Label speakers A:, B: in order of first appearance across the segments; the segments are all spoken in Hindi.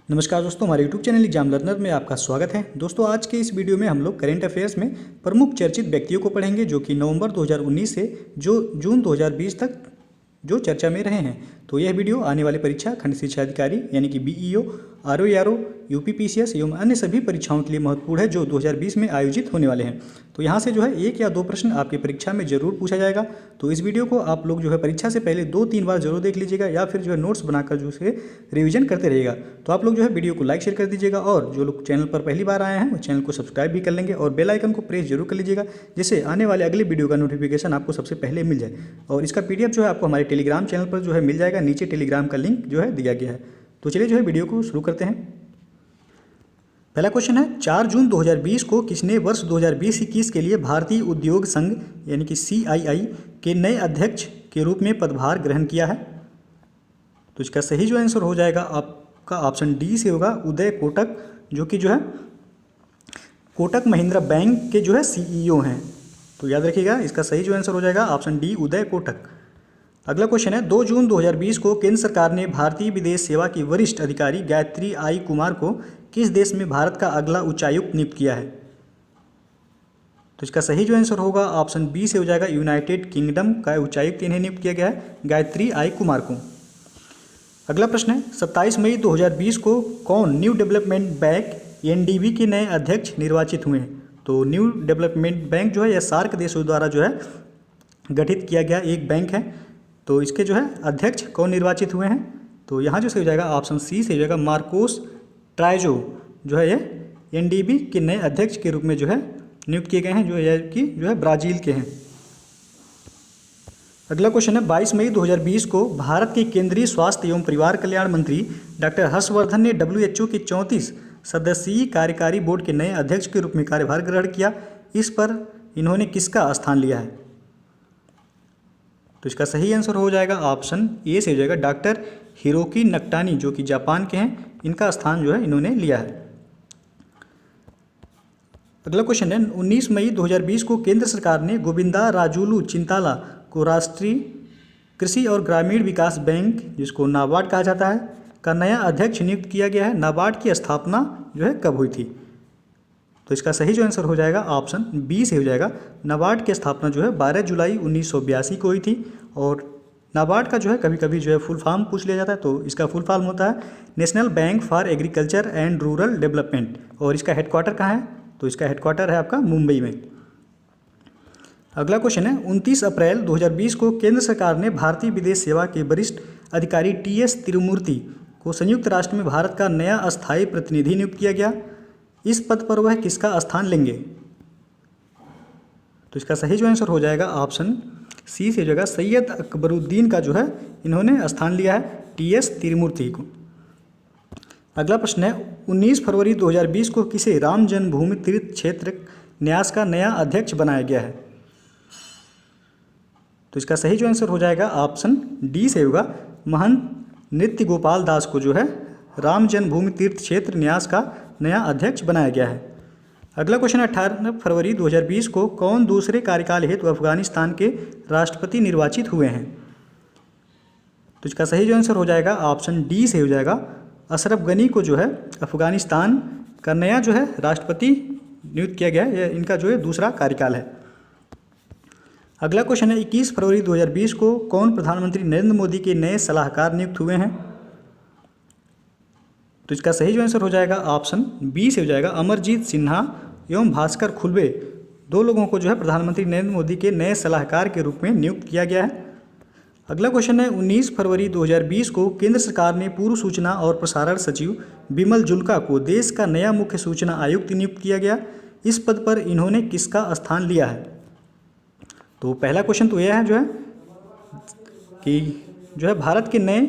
A: नमस्कार दोस्तों, हमारे YouTube चैनल एग्जाम लर्नर में आपका स्वागत है। दोस्तों, आज के इस वीडियो में हम लोग करेंट अफेयर्स में प्रमुख चर्चित व्यक्तियों को पढ़ेंगे जो कि नवंबर 2019 से जो जून 2020 तक जो चर्चा में रहे हैं। तो यह वीडियो आने वाले परीक्षा खंड शिक्षा अधिकारी यानी कि बीईओ, आरओ, यूपीपीसीएस एवं अन्य सभी परीक्षाओं के लिए महत्वपूर्ण है जो 2020 में आयोजित होने वाले हैं। तो यहाँ से जो है 1 या 2 प्रश्न आपकी परीक्षा में जरूर पूछा जाएगा। तो इस वीडियो को आप लोग जो है परीक्षा से पहले 2-3 बार जरूर देख लीजिएगा या फिर जो है नोट्स बनाकर जो है रिवीजन करते रहिएगा। तो आप लोग जो है वीडियो को लाइक शेयर कर दीजिएगा और जो लोग चैनल पर पहली बार आए हैं वो चैनल को सब्सक्राइब भी कर लेंगे और बेल आइकन को प्रेस जरूर कर लीजिएगा, जिससे आने वाले अगले वीडियो का नोटिफिकेशन आपको सबसे पहले मिल जाए। और इसका पीडीएफ जो है आपको हमारे टेलीग्राम चैनल पर जो है मिल जाएगा, नीचे टेलीग्राम का लिंक जो है दिया गया है। तो चलिए जो है वीडियो को शुरू करते हैं। पहला क्वेश्चन है, 4 जून 2020 को किसने वर्ष 2020-21 के लिए भारतीय उद्योग संघ यानी कि CII के नए अध्यक्ष के रूप में पदभार ग्रहण किया है? तो इसका सही जो आंसर हो जाएगा आपका ऑप्शन डी से होगा, उदय कोटक, जो कि जो है कोटक महिंद्रा बैंक के जो है CEO हैं। तो याद रखिएगा, इसका सही जो आंसर हो जाएगा ऑप्शन डी, उदय कोटक। अगला क्वेश्चन है, 2 जून 2020 को केंद्र सरकार ने भारतीय विदेश सेवा की वरिष्ठ अधिकारी गायत्री आई कुमार को किस देश में भारत का अगला उच्चायुक्त नियुक्त किया है? तो इसका सही जो आंसर होगा ऑप्शन बी से हो जाएगा, यूनाइटेड किंगडम का उच्चायुक्त इन्हें नियुक्त किया गया है, गायत्री आई कुमार को। अगला प्रश्न है, 27 मई 2020 को कौन न्यू डेवलपमेंट बैंक NDB के नए अध्यक्ष निर्वाचित हुए हैं? तो न्यू डेवलपमेंट बैंक जो है यह सार्क देशों द्वारा जो है गठित किया गया एक बैंक है। तो इसके जो है अध्यक्ष कौन निर्वाचित हुए हैं? तो यहाँ जो सही हो जाएगा ऑप्शन सी से हो जाएगा, मार्कोस ट्राइजो जो है ये NDB के नए अध्यक्ष के रूप में जो है नियुक्त किए गए हैं, जो है कि जो है ब्राज़ील के हैं। अगला क्वेश्चन है, 22 मई 2020 को भारत के केंद्रीय स्वास्थ्य एवं परिवार कल्याण मंत्री डॉक्टर हर्षवर्धन ने WHO के 34 सदस्यीय कार्यकारी बोर्ड के नए अध्यक्ष के रूप में कार्यभार ग्रहण किया। इस पर इन्होंने किसका स्थान लिया है? तो इसका सही आंसर हो जाएगा ऑप्शन ए से हो जाएगा, डॉक्टर हिरोकी नकटानी, जो कि जापान के हैं। इनका स्थान जो है इन्होंने लिया है। अगला क्वेश्चन है, 19 मई 2020 को केंद्र सरकार ने गोविंदा राजुलू चिंताला को राष्ट्रीय कृषि और ग्रामीण विकास बैंक, जिसको नाबार्ड कहा जाता है, का नया अध्यक्ष नियुक्त किया गया है। नाबार्ड की स्थापना जो है कब हुई थी? तो इसका सही जो आंसर हो जाएगा ऑप्शन बी से हो जाएगा, नाबार्ड की स्थापना जो है 12 जुलाई 1982 को हुई थी। और नाबार्ड का जो है कभी कभी जो है फुल फॉर्म पूछ लिया जाता है, तो इसका फुल फॉर्म होता है national bank for agriculture and rural development. और इसका हेडक्वार्टर कहाँ है? तो इसका हेडक्वार्टर है आपका मुंबई में। अगला क्वेश्चन है, 29 अप्रैल 2020 को केंद्र सरकार ने भारतीय विदेश सेवा के वरिष्ठ अधिकारी TS तिरुमूर्ति को संयुक्त राष्ट्र में भारत का नया अस्थायी प्रतिनिधि नियुक्त किया गया। इस पद पर वह किसका स्थान लेंगे? तो इसका सही जो आंसर हो जाएगा ऑप्शन सी से जगह सैयद अकबरुद्दीन का जो है इन्होंने स्थान लिया है, TS तिरुमूर्ति को। अगला प्रश्न है, 19 फरवरी 2020 को किसे राम जन्मभूमि तीर्थ क्षेत्र न्यास का नया अध्यक्ष बनाया गया है? तो इसका सही जो आंसर हो जाएगा ऑप्शन डी से होगा, महंत नृत्य गोपाल दास को जो है राम जन्मभूमि तीर्थ क्षेत्र न्यास का नया अध्यक्ष बनाया गया है। अगला क्वेश्चन, 18 फरवरी 2020 को कौन दूसरे कार्यकाल हेतु अफगानिस्तान के राष्ट्रपति निर्वाचित हुए हैं? तो इसका सही जो आंसर हो जाएगा ऑप्शन डी से हो जाएगा, अशरफ गनी को जो है अफगानिस्तान का नया जो है राष्ट्रपति नियुक्त किया गया है। यह इनका जो है दूसरा कार्यकाल है। अगला क्वेश्चन है, 21 फरवरी 2020 को कौन प्रधानमंत्री नरेंद्र मोदी के नए सलाहकार नियुक्त हुए हैं? तो इसका सही जो आंसर हो जाएगा ऑप्शन बी से हो जाएगा, अमरजीत सिन्हा एवं भास्कर खुलबे, 2 लोगों को जो है प्रधानमंत्री नरेंद्र मोदी के नए सलाहकार के रूप में नियुक्त किया गया है। अगला क्वेश्चन है, 19 फरवरी 2020 को केंद्र सरकार ने पूर्व सूचना और प्रसारण सचिव बिमल जुल्का को देश का नया मुख्य सूचना आयुक्त नियुक्त किया गया। इस पद पर इन्होंने किसका स्थान लिया है? तो पहला क्वेश्चन तो यह है जो है कि जो है भारत के नए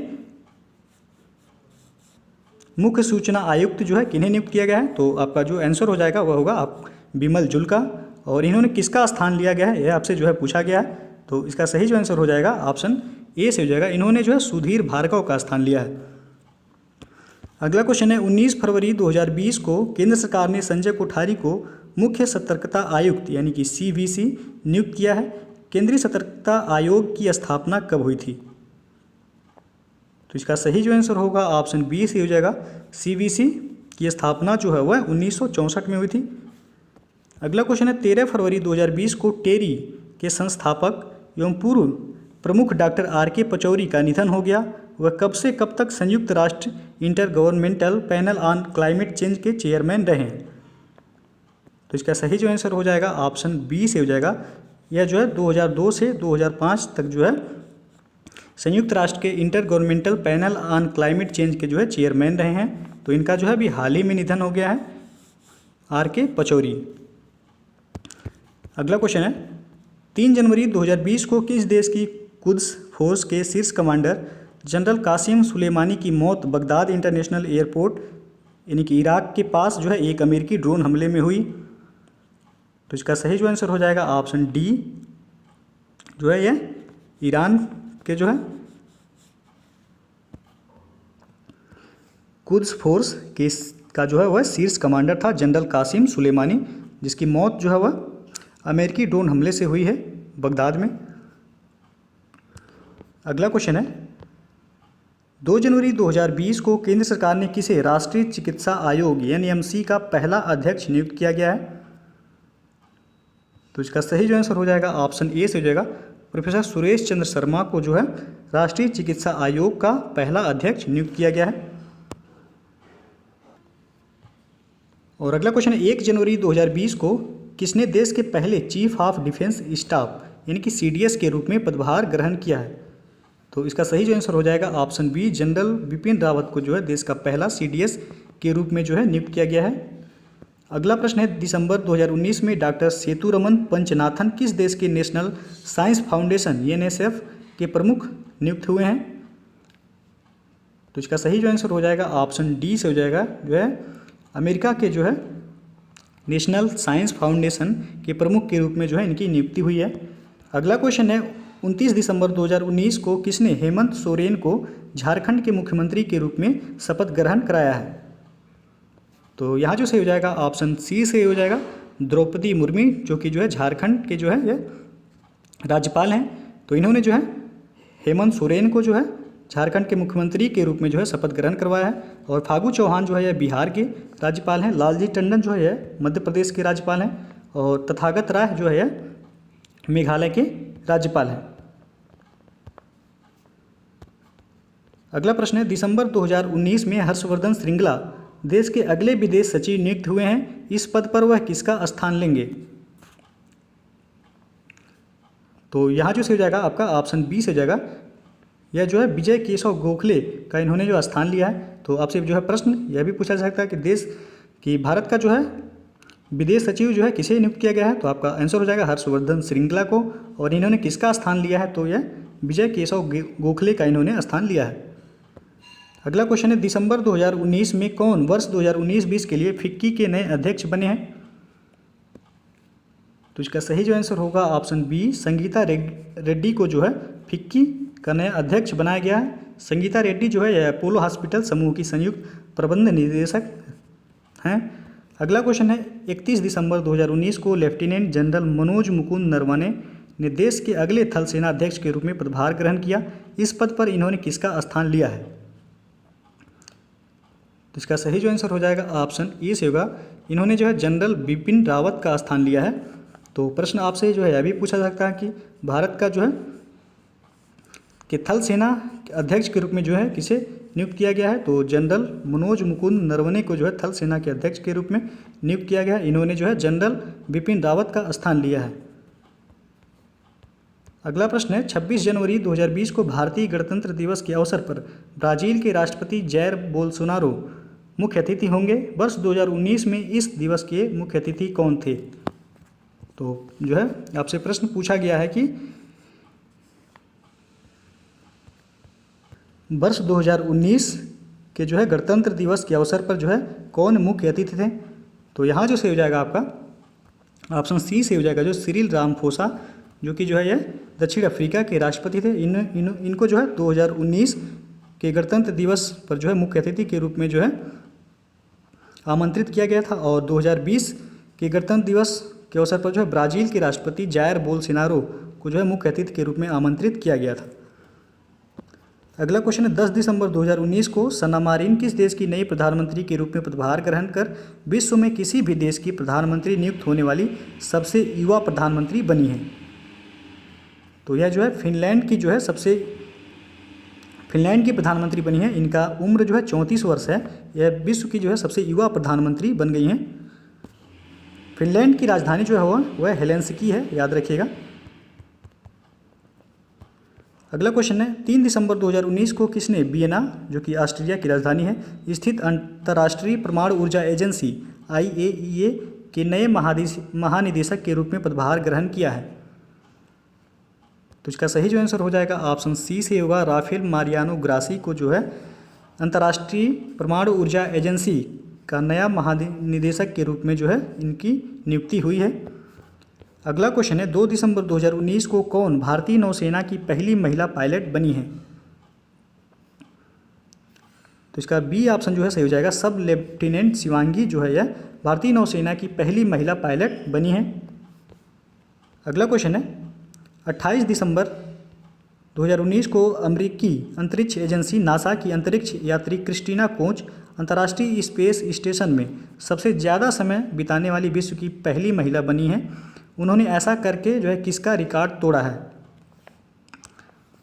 A: मुख्य सूचना आयुक्त जो है किन्हें नियुक्त किया गया है? तो आपका जो आंसर हो जाएगा वह होगा आप बिमल जुल्का। और इन्होंने किसका स्थान लिया गया है यह आपसे जो है पूछा गया है। तो इसका सही जो आंसर हो जाएगा ऑप्शन ए से हो जाएगा, इन्होंने जो है सुधीर भार्गव का स्थान लिया है। अगला क्वेश्चन है, 19 फरवरी 2020 को केंद्र सरकार ने संजय कोठारी को मुख्य सतर्कता आयुक्त यानी कि CVC नियुक्त किया है। केंद्रीय सतर्कता आयोग की स्थापना कब हुई थी? तो इसका सही जो आंसर होगा ऑप्शन बी से हो जाएगा। सीबीसी की स्थापना जो है वह 1964 में हुई थी। अगला क्वेश्चन है 13 फरवरी 2020 को टेरी के संस्थापक एवं पूर्व प्रमुख डॉक्टर आर के पचौरी का निधन हो गया। वह कब से कब तक संयुक्त राष्ट्र inter governmental panel on climate change के चेयरमैन रहे। तो इसका सही जो आंसर हो जाएगा ऑप्शन बी से हो जाएगा। यह जो है 2002 से 2005 तक जो है संयुक्त राष्ट्र के inter governmental panel on climate change के जो है चेयरमैन रहे हैं। तो इनका जो है अभी हाल ही में निधन हो गया है, आर के पचौरी। अगला क्वेश्चन है 3 जनवरी 2020 को किस देश की कुद्स फोर्स के शीर्ष कमांडर जनरल कासिम सुलेमानी की मौत बगदाद इंटरनेशनल एयरपोर्ट यानी कि इराक के पास जो है एक अमेरिकी ड्रोन हमले में हुई। तो इसका सही जो आंसर हो जाएगा ऑप्शन डी जो है यह ईरान के जो है कुद्स फोर्स के का जो है वह शीर्ष कमांडर था जनरल कासिम सुलेमानी, जिसकी मौत जो है वह अमेरिकी ड्रोन हमले से हुई है बगदाद में। अगला क्वेश्चन है 2 जनवरी 2020 को केंद्र सरकार ने किसे राष्ट्रीय चिकित्सा आयोग एनएमसी का पहला अध्यक्ष नियुक्त किया गया है। तो इसका सही जो आंसर हो जाएगा ऑप्शन ए से हो जाएगा। प्रोफेसर सुरेश चंद्र शर्मा को जो है राष्ट्रीय चिकित्सा आयोग का पहला अध्यक्ष नियुक्त किया गया है। और अगला क्वेश्चन है 1 जनवरी 2020 को किसने देश के पहले चीफ ऑफ डिफेंस स्टाफ यानी कि सीडीएस के रूप में पदभार ग्रहण किया है। तो इसका सही जो आंसर हो जाएगा option B general Bipin Rawat को जो है देश का पहला सीडीएस के रूप में जो है नियुक्त किया गया है। अगला प्रश्न है दिसंबर 2019 में डॉक्टर सेतुरमन पंचनाथन किस देश के नेशनल साइंस फाउंडेशन एनएसएफ के प्रमुख नियुक्त हुए हैं। तो इसका सही जो आंसर हो जाएगा ऑप्शन डी से हो जाएगा, जो है अमेरिका के जो है नेशनल साइंस फाउंडेशन के प्रमुख के रूप में जो है इनकी नियुक्ति हुई है। अगला क्वेश्चन है 29 दिसंबर 2019 को किसने हेमंत सोरेन को झारखंड के मुख्यमंत्री के रूप में शपथ ग्रहण कराया है। तो यहाँ जो सही हो जाएगा ऑप्शन सी से हो जाएगा द्रौपदी मुर्मू, जो कि जो है झारखंड के जो है ये राज्यपाल हैं। तो इन्होंने जो है हेमंत सोरेन को जो है झारखंड के मुख्यमंत्री के रूप में जो है शपथ ग्रहण करवाया है। और फागू चौहान जो है यह बिहार के राज्यपाल हैं, लालजी टंडन जो है यह मध्य प्रदेश के राज्यपाल हैं और तथागत राय जो है यह मेघालय के राज्यपाल हैं। अगला प्रश्न है दिसंबर 2019 में हर्षवर्धन श्रृंगला देश के अगले विदेश सचिव नियुक्त हुए हैं। इस पद पर वह किसका स्थान लेंगे। तो यहाँ जो सही हो जाएगा आपका ऑप्शन बी से हो जाएगा, यह जो है विजय केशव गोखले का इन्होंने जो स्थान लिया है। तो आपसे जो है प्रश्न यह भी पूछा जा सकता है कि देश की भारत का जो है विदेश सचिव जो है किसे नियुक्त किया गया है। तो आपका आंसर हो जाएगा हर्षवर्धन श्रृंगला को, और इन्होंने किसका स्थान लिया है, तो यह विजय केशव गोखले का इन्होंने स्थान लिया है। अगला क्वेश्चन है दिसंबर 2019 में कौन वर्ष 2019-20 के लिए फिक्की के नए अध्यक्ष बने हैं। तो इसका सही जो आंसर होगा ऑप्शन बी संगीता रेड्डी को जो है फिक्की का नया अध्यक्ष बनाया गया है। संगीता रेड्डी जो है अपोलो हॉस्पिटल समूह की संयुक्त प्रबंध निदेशक हैं। अगला क्वेश्चन है 31 दिसंबर 2019 को लेफ्टिनेंट जनरल मनोज मुकुंद नरवणे ने देश के अगले थल सेना अध्यक्ष के रूप में पदभार ग्रहण किया। इस पद पर इन्होंने किसका स्थान लिया है। तो इसका सही जो आंसर हो जाएगा ऑप्शन ए से होगा, इन्होंने जो है जनरल बिपिन रावत का स्थान लिया है। तो प्रश्न आपसे जो है यह भी पूछा जा सकता है कि भारत का जो है कि थल सेना अध्यक्ष के रूप में जो है किसे नियुक्त किया गया है। तो जनरल मनोज मुकुंद नरवणे को जो है थल सेना के अध्यक्ष के रूप में नियुक्त किया गया है। इन्होंने जो है जनरल बिपिन रावत का स्थान लिया है। अगला प्रश्न है 26 जनवरी 2020 को भारतीय गणतंत्र दिवस के अवसर पर ब्राज़ील के राष्ट्रपति जैर बोल्सोनारो मुख्य अतिथि होंगे। वर्ष 2019 में इस दिवस के मुख्य अतिथि कौन थे। तो जो है आपसे प्रश्न पूछा गया है कि वर्ष 2019 के जो है गणतंत्र दिवस के अवसर पर जो है कौन मुख्य अतिथि थे। तो यहाँ जो सही हो जाएगा आपका ऑप्शन सी से हो जाएगा, जो सिरिल रामाफोसा जो कि जो है यह दक्षिण अफ्रीका के राष्ट्रपति थे। इनको जो है 2019 के गणतंत्र दिवस पर जो है मुख्य अतिथि के रूप में जो है आमंत्रित किया गया था। और 2020 के गणतंत्र दिवस के अवसर पर जो है ब्राज़ील के राष्ट्रपति जायर बोल्सोनारो को जो है मुख्य अतिथि के रूप में आमंत्रित किया गया था। अगला क्वेश्चन है 10 दिसंबर 2019 को सना मारिन किस देश की नई प्रधानमंत्री के रूप में पदभार ग्रहण कर विश्व में किसी भी देश की प्रधानमंत्री नियुक्त होने वाली सबसे युवा प्रधानमंत्री बनी है। तो यह जो है फिनलैंड की प्रधानमंत्री बनी है। इनका उम्र जो है 34 वर्ष है। यह विश्व की जो है सबसे युवा प्रधानमंत्री बन गई हैं। फिनलैंड की राजधानी जो है वह हेलेंसिकी है, याद रखिएगा। अगला क्वेश्चन है 3 दिसंबर 2019 को किसने वियना, जो कि ऑस्ट्रिया की राजधानी है, स्थित अंतर्राष्ट्रीय परमाणु ऊर्जा एजेंसी IAEA के नए महानिदेशक के रूप में पदभार ग्रहण किया है। तो इसका सही जो आंसर हो जाएगा ऑप्शन सी से होगा। राफेल मारियानो ग्रासी को जो है अंतर्राष्ट्रीय परमाणु ऊर्जा एजेंसी का नया महानिदेशक के रूप में जो है इनकी नियुक्ति हुई है। अगला क्वेश्चन है 2 दिसंबर 2019 को कौन भारतीय नौसेना की पहली महिला पायलट बनी है। तो इसका बी ऑप्शन जो है सही हो जाएगा। सब लेफ्टिनेंट शिवांगी जो है यह भारतीय नौसेना की पहली महिला पायलट बनी है। अगला क्वेश्चन है 28 दिसंबर 2019 को अमेरिकी अंतरिक्ष एजेंसी नासा की अंतरिक्ष यात्री क्रिस्टीना कोच अंतर्राष्ट्रीय स्पेस स्टेशन में सबसे ज़्यादा समय बिताने वाली विश्व की पहली महिला बनी है। उन्होंने ऐसा करके जो है किसका रिकॉर्ड तोड़ा है।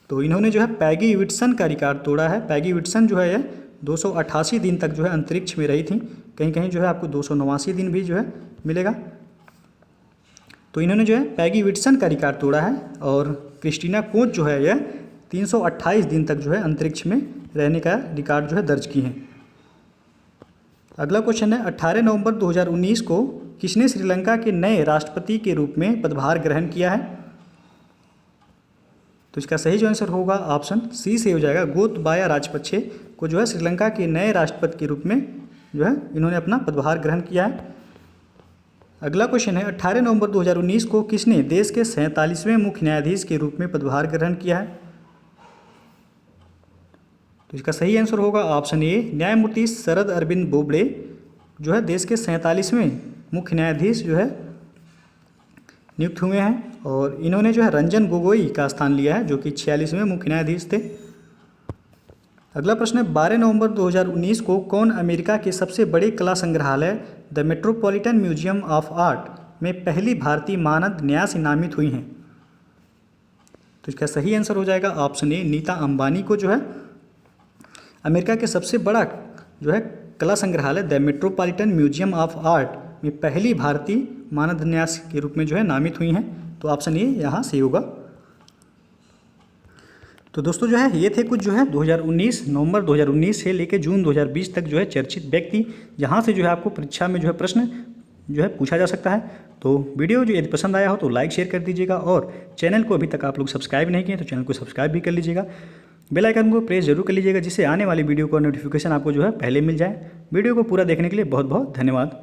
A: तो इन्होंने जो है पैगी विट्सन का रिकॉर्ड तोड़ा है। पैगी विट्सन जो है यह 288 दिन तक जो है अंतरिक्ष में रही थी। कहीं कहीं जो है आपको 289 दिन भी जो है मिलेगा। तो इन्होंने जो है पैगी विट्सन का रिकॉर्ड तोड़ा है और क्रिस्टीना कोच जो है यह 328 दिन तक जो है अंतरिक्ष में रहने का रिकॉर्ड जो है दर्ज की हैं। अगला क्वेश्चन है 18 नवंबर 2019 को किसने श्रीलंका के नए राष्ट्रपति के रूप में पदभार ग्रहण किया है। तो इसका सही जो आंसर होगा ऑप्शन सी से हो जाएगा। गोतबाया राजपक्षे को जो है श्रीलंका के नए राष्ट्रपति के रूप में जो है इन्होंने अपना पदभार ग्रहण किया है। अगला क्वेश्चन है 18 नवंबर 2019 को किसने देश के 47वें मुख्य न्यायाधीश के रूप में पदभार ग्रहण किया है। तो इसका सही आंसर होगा ऑप्शन ए। न्यायमूर्ति शरद अरविंद बोबड़े जो है देश के 47वें मुख्य न्यायाधीश जो है नियुक्त हुए हैं और इन्होंने जो है रंजन गोगोई का स्थान लिया है जो कि 46वें मुख्य न्यायाधीश थे। अगला प्रश्न है 12 नवंबर 2019 को कौन अमेरिका के सबसे बड़े कला संग्रहालय the metropolitan museum of art में पहली भारतीय मानद न्यास नामित हुई हैं। तो इसका सही आंसर हो जाएगा ऑप्शन ए। नीता अंबानी को जो है अमेरिका के सबसे बड़ा जो है कला संग्रहालय the metropolitan museum of art में पहली भारतीय मानद न्यास के रूप में जो है नामित हुई हैं। तो ऑप्शन ए यहाँ सही होगा। तो दोस्तों जो है ये थे कुछ जो है 2019 नवंबर 2019 से लेकर जून 2020 तक जो है चर्चित व्यक्ति, जहाँ से जो है आपको परीक्षा में जो है प्रश्न जो है पूछा जा सकता है। तो वीडियो जो यदि पसंद आया हो तो लाइक शेयर कर दीजिएगा और चैनल को अभी तक आप लोग सब्सक्राइब नहीं किए तो चैनल को सब्सक्राइब भी कर लीजिएगा। बेल आइकन को प्रेस जरूर कर लीजिएगा जिससे आने वाली वीडियो का नोटिफिकेशन आपको जो है पहले मिल जाए। वीडियो को पूरा देखने के लिए बहुत बहुत धन्यवाद।